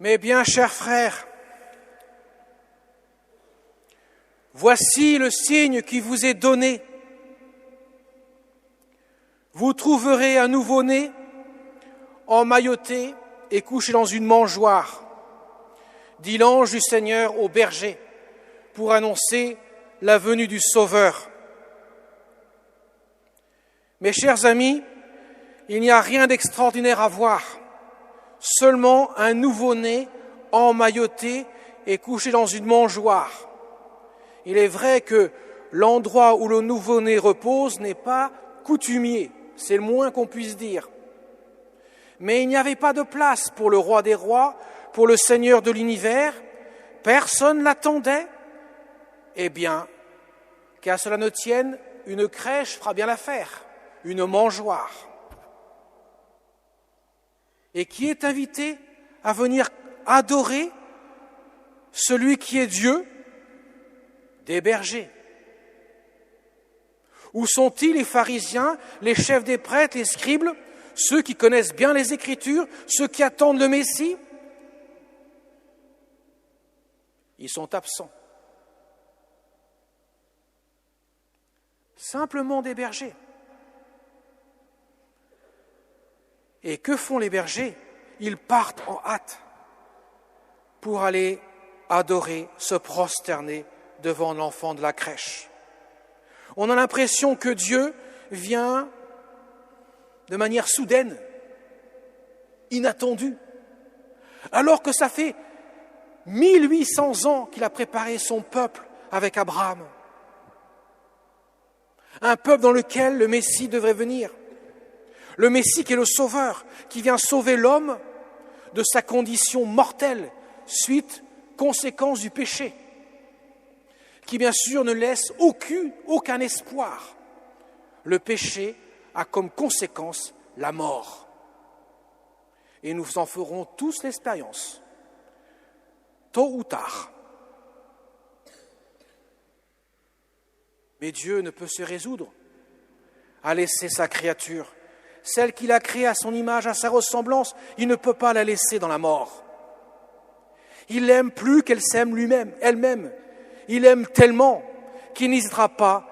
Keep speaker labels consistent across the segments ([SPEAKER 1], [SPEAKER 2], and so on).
[SPEAKER 1] Mes bien chers frères, voici le signe qui vous est donné. Vous trouverez un nouveau-né emmailloté et couché dans une mangeoire, dit l'ange du Seigneur au berger, pour annoncer la venue du Sauveur. Mes chers amis, il n'y a rien d'extraordinaire à voir, seulement un nouveau-né emmailloté et couché dans une mangeoire. Il est vrai que l'endroit où le nouveau-né repose n'est pas coutumier, c'est le moins qu'on puisse dire. Mais il n'y avait pas de place pour le roi des rois, pour le Seigneur de l'univers. Personne l'attendait. Eh bien, qu'à cela ne tienne, une crèche fera bien l'affaire, une mangeoire. Et qui est invité à venir adorer celui qui est Dieu? Des bergers. Où sont-ils les pharisiens, les chefs des prêtres, les scribes, ceux qui connaissent bien les Écritures, ceux qui attendent le Messie? Ils sont absents. Simplement des bergers. Et que font les bergers? Ils partent en hâte pour aller adorer, se prosterner devant l'enfant de la crèche. On a l'impression que Dieu vient de manière soudaine, inattendue, alors que ça fait 1800 ans qu'il a préparé son peuple avec Abraham. Un peuple dans lequel le Messie devrait venir. Le Messie qui est le Sauveur, qui vient sauver l'homme de sa condition mortelle, conséquence du péché, qui bien sûr ne laisse aucun espoir. Le péché a comme conséquence la mort. Et nous en ferons tous l'expérience, tôt ou tard. Mais Dieu ne peut se résoudre à laisser sa créature, celle qu'il a créée à son image, à sa ressemblance, il ne peut pas la laisser dans la mort. Il l'aime plus qu'elle s'aime elle-même. Il aime tellement qu'il n'hésitera pas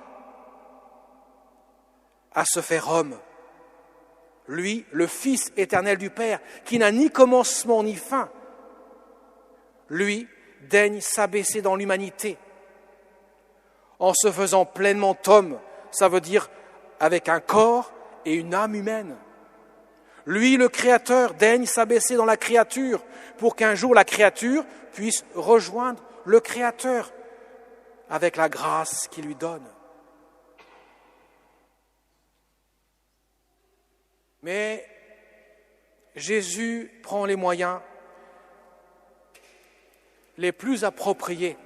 [SPEAKER 1] à se faire homme. Lui, le Fils éternel du Père, qui n'a ni commencement ni fin, lui daigne s'abaisser dans l'humanité. En se faisant pleinement homme, ça veut dire avec un corps et une âme humaine. Lui, le Créateur, daigne s'abaisser dans la créature pour qu'un jour la créature puisse rejoindre le Créateur avec la grâce qu'il lui donne. Mais Jésus prend les moyens les plus appropriés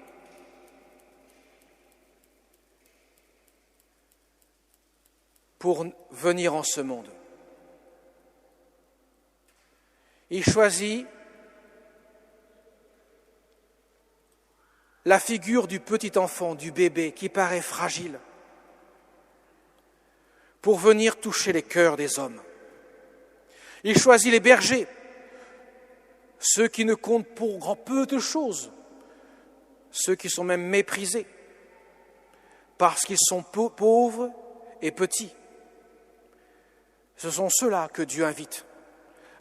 [SPEAKER 1] pour venir en ce monde. Il choisit la figure du petit enfant, du bébé qui paraît fragile, pour venir toucher les cœurs des hommes. Il choisit les bergers, ceux qui ne comptent pour grand peu de choses, ceux qui sont même méprisés, parce qu'ils sont pauvres et petits. Ce sont ceux-là que Dieu invite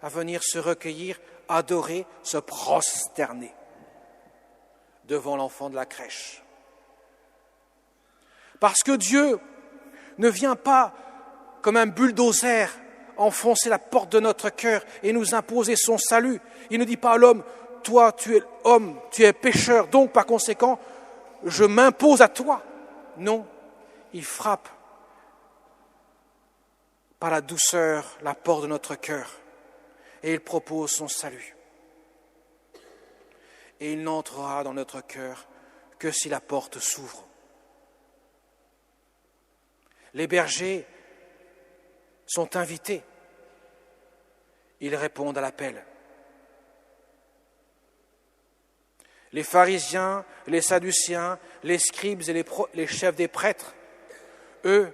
[SPEAKER 1] à venir se recueillir, adorer, se prosterner devant l'enfant de la crèche. Parce que Dieu ne vient pas comme un bulldozer enfoncer la porte de notre cœur et nous imposer son salut. Il ne dit pas à l'homme, toi tu es homme, tu es pécheur, donc par conséquent, je m'impose à toi. Non, il frappe par la douceur la porte de notre cœur et il propose son salut. Et il n'entrera dans notre cœur que si la porte s'ouvre. Les bergers sont invités. Ils répondent à l'appel. Les pharisiens, les sadduciens, les scribes et les chefs des prêtres, eux,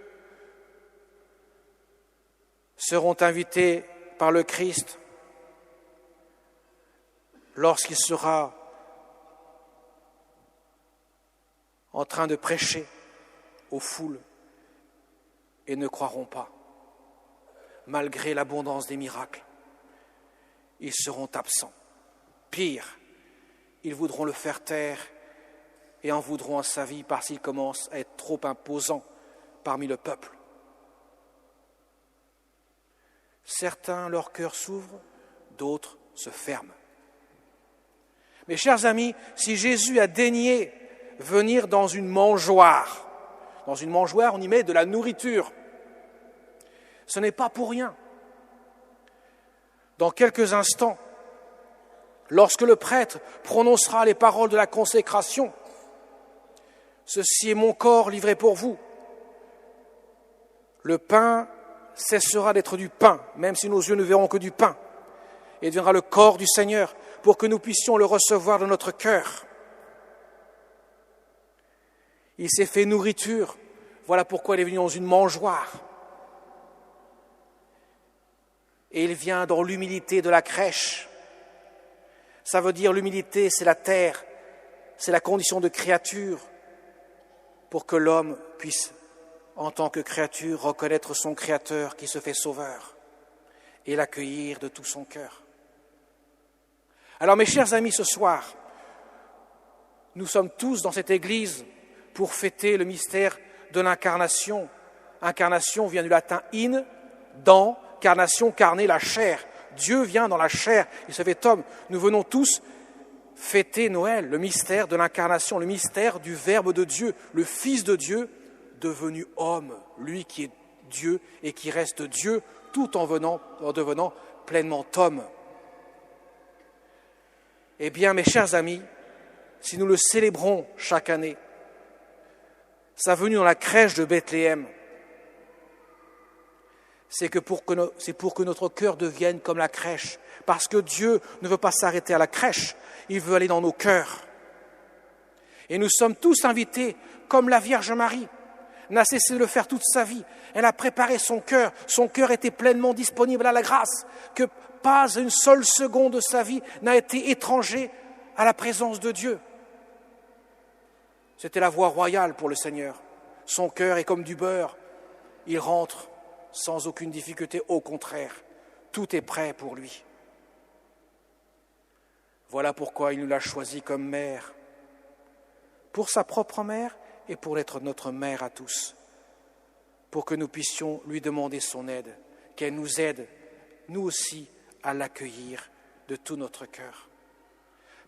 [SPEAKER 1] seront invités par le Christ lorsqu'il sera en train de prêcher aux foules et ne croiront pas, malgré l'abondance des miracles. Ils seront absents. Pire, ils voudront le faire taire et en voudront à sa vie parce qu'il commence à être trop imposant parmi le peuple. Certains, leur cœur s'ouvre, d'autres se ferment. Mes chers amis, si Jésus a daigné venir dans une mangeoire, on y met de la nourriture, ce n'est pas pour rien. Dans quelques instants, lorsque le prêtre prononcera les paroles de la consécration, « Ceci est mon corps livré pour vous », le pain cessera d'être du pain, même si nos yeux ne verront que du pain, et deviendra le corps du Seigneur pour que nous puissions le recevoir dans notre cœur. Il s'est fait nourriture, voilà pourquoi il est venu dans une mangeoire. Et il vient dans l'humilité de la crèche. Ça veut dire l'humilité, c'est la terre, c'est la condition de créature pour que l'homme puisse, en tant que créature, reconnaître son Créateur qui se fait sauveur et l'accueillir de tout son cœur. Alors mes chers amis, ce soir, nous sommes tous dans cette église pour fêter le mystère de l'incarnation. Incarnation vient du latin in, dans, carnation, carné, la chair. Dieu vient dans la chair, il se fait homme. Nous venons tous fêter Noël, le mystère de l'incarnation, le mystère du Verbe de Dieu, le Fils de Dieu devenu homme, lui qui est Dieu et qui reste Dieu tout en devenant pleinement homme. Eh bien, mes chers amis, si nous le célébrons chaque année, sa venue dans la crèche de Bethléem, c'est pour que notre cœur devienne comme la crèche, parce que Dieu ne veut pas s'arrêter à la crèche, il veut aller dans nos cœurs. Et nous sommes tous invités, comme la Vierge Marie n'a cessé de le faire toute sa vie. Elle a préparé son cœur était pleinement disponible à la grâce, que pas une seule seconde de sa vie n'a été étranger à la présence de Dieu. C'était la voie royale pour le Seigneur. Son cœur est comme du beurre, il rentre sans aucune difficulté, au contraire, tout est prêt pour lui. Voilà pourquoi il nous l'a choisi comme mère, pour sa propre mère et pour être notre mère à tous, pour que nous puissions lui demander son aide, qu'elle nous aide, nous aussi, à l'accueillir de tout notre cœur.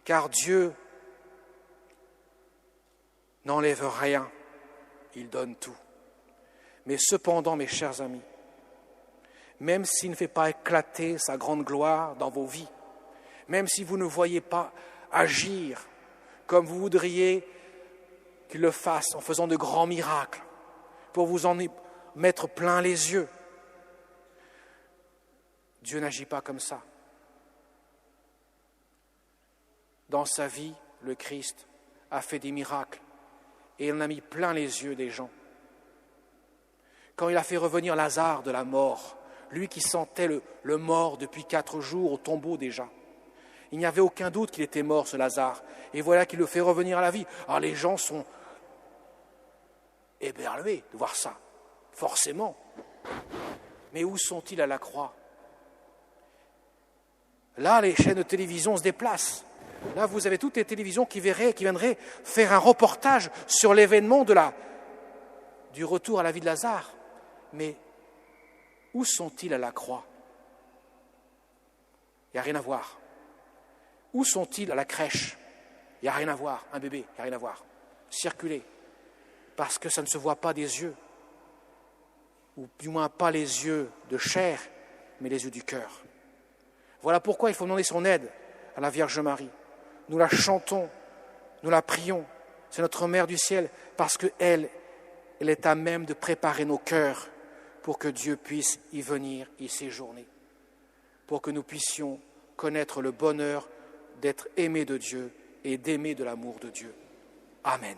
[SPEAKER 1] Car Dieu n'enlève rien, il donne tout. Mais cependant, mes chers amis, même s'il ne fait pas éclater sa grande gloire dans vos vies, même si vous ne voyez pas agir comme vous voudriez qu'il le fasse en faisant de grands miracles, pour vous en mettre plein les yeux, Dieu n'agit pas comme ça. Dans sa vie, le Christ a fait des miracles et il en a mis plein les yeux des gens. Quand il a fait revenir Lazare de la mort, lui qui sentait le mort depuis 4 jours au tombeau déjà, il n'y avait aucun doute qu'il était mort, ce Lazare. Et voilà qu'il le fait revenir à la vie. Alors les gens sont éberlués de voir ça, forcément. Mais où sont-ils à la croix ? Là, les chaînes de télévision se déplacent. Là, vous avez toutes les télévisions qui viendraient faire un reportage sur l'événement du retour à la vie de Lazare. Mais où sont-ils à la croix ? Il n'y a rien à voir. Où sont-ils à la crèche ? Il n'y a rien à voir. Un bébé, il n'y a rien à voir. Circuler. Parce que ça ne se voit pas des yeux. Ou du moins pas les yeux de chair, mais les yeux du cœur. Voilà pourquoi il faut demander son aide à la Vierge Marie. Nous la chantons, nous la prions. C'est notre Mère du ciel, parce qu'elle est à même de préparer nos cœurs pour que Dieu puisse y venir, y séjourner. Pour que nous puissions connaître le bonheur d'être aimés de Dieu et d'aimer de l'amour de Dieu. Amen.